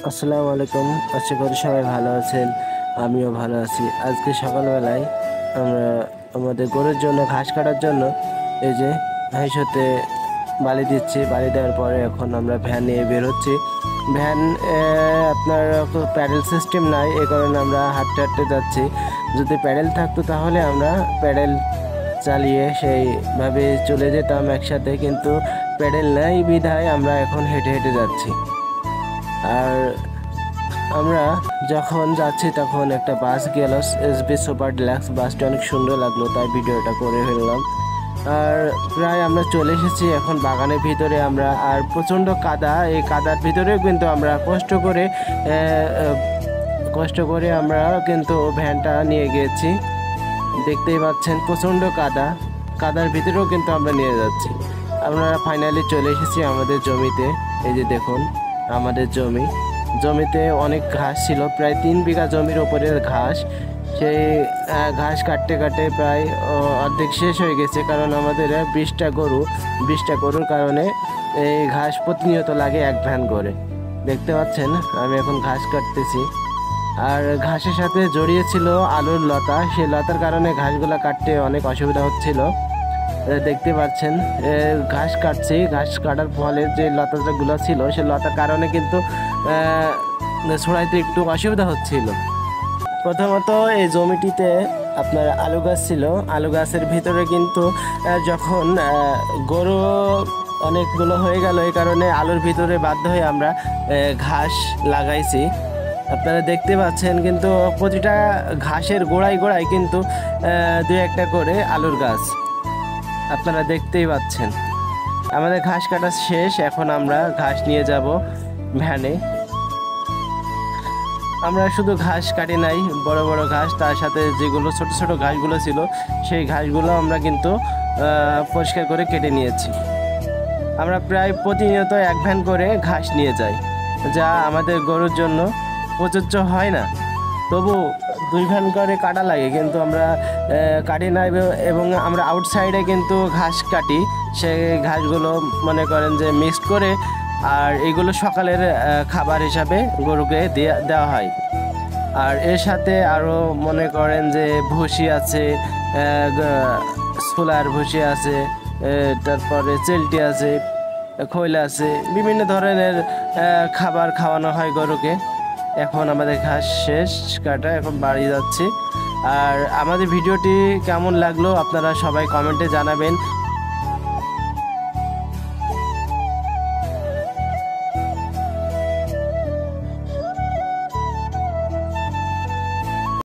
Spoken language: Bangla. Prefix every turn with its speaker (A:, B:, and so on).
A: আসসালামু আলাইকুম। আশা করি সবাই ভালো আছেন, আমিও ভালো আছি। আজকে সকালবেলায় আমরা আমাদের গরুর জন্য ঘাস কাটার জন্য এই যে হাইসতে বালি দিচ্ছি। বালি দেওয়ার পরে এখন আমরা ভ্যান নিয়ে বের হচ্ছি। ভ্যান আপনার প্যাডেল সিস্টেম নাই, এই কারণে আমরা হাঁটতে হাঁটতে যাচ্ছি। যদি প্যাডেল থাকতো তাহলে আমরা প্যাডেল চালিয়ে সেইভাবে চলে যেতাম একসাথে, কিন্তু প্যাডেল নাই বিধায় আমরা এখন হেঁটে হেঁটে যাচ্ছি। আর আমরা যখন যাচ্ছি তখন একটা বাস গেল, এসবি সুপার ডিলাক্স। বাসটা অনেক সুন্দর লাগলো, তাই ভিডিওটা করে ফেললাম। আর প্রায় আমরা চলে এসেছি এখন বাগানের ভিতরে। আমরা আর প্রচণ্ড কাদা, এই কাদার ভিতরেও কিন্তু আমরা কষ্ট করে আমরা কিন্তু ভ্যানটা নিয়ে গিয়েছি। দেখতেই পাচ্ছেন প্রচণ্ড কাদা, কাদার ভিতরেও কিন্তু আমরা নিয়ে যাচ্ছি। আমরা ফাইনালি চলে এসেছি আমাদের জমিতে। এই যে দেখুন আমাদের জমিতে অনেক ঘাস ছিল, প্রায় 3 বিঘা জমির ওপরে ঘাস। সেই ঘাস কাটতে কাটতে প্রায় অর্ধেক শেষ হয়ে গেছে, কারণ আমাদের 20টা গরুর কারণে এই ঘাস প্রতিনিয়ত লাগে 1 ভ্যান করে। দেখতে পাচ্ছেন আমি এখন ঘাস কাটতেছি। আর ঘাসের সাথে জড়িয়ে ছিল আলুর লতা, সেই লতার কারণে ঘাসগুলা কাটতে অনেক অসুবিধা হচ্ছিল। দেখতে পাচ্ছেন ঘাস কাটছি, ঘাস কাটার ফলে যে লতাগুলো ছিল সেই লতার কারণে কিন্তু ছড়াইতে একটু অসুবিধা হচ্ছিল। প্রথমত এই জমিটিতে আপনার আলু গাছ ছিল। আলু গাছের ভিতরে কিন্তু যখন গরু অনেকগুলো হয়ে গেল, এই কারণে আলুর ভিতরে বাধ্য হয়ে আমরা ঘাস লাগাইছি। আপনারা দেখতে পাচ্ছেন কিন্তু প্রতিটা ঘাসের গোড়ায় গোড়ায় কিন্তু 2-1টা করে আলুর গাছ আপনারা দেখতেই পাচ্ছেন। আমাদের ঘাস কাটা শেষ, এখন আমরা ঘাস নিয়ে যাব ভ্যানে। আমরা শুধু ঘাস কাটি নাই, বড় বড় ঘাস, তার সাথে যেগুলো ছোট ছোট ঘাসগুলো ছিল সেই ঘাসগুলো আমরা কিন্তু পরিষ্কার করে কেটে নিয়েছি। আমরা প্রায় প্রতিনিয়ত 1 ভ্যান করে ঘাস নিয়ে যাই, যা আমাদের গরুর জন্য প্রযোজ্য হয় না। তবু 2 ভ্যান করে কাটা লাগে, কিন্তু আমরা কাটি না। এবং আমরা আউটসাইডে কিন্তু ঘাস কাটি, সেই ঘাসগুলো মনে করেন যে মিক্সড করে, আর এগুলো সকালের খাবার হিসাবে গরুকে দেওয়া হয়। আর এর সাথে আরও মনে করেন যে ভুসি আছে, ছোলার ভুসি আছে, তারপরে চেলটি আছে, খৈলা আছে, বিভিন্ন ধরনের খাবার খাওয়ানো হয় গরুকে। এখন আমাদের ঘাস শেষ কাটা, এখন বাড়ি যাচ্ছি। আর আমাদের ভিডিওটি কেমন লাগলো আপনারা সবাই কমেন্টে জানাবেন।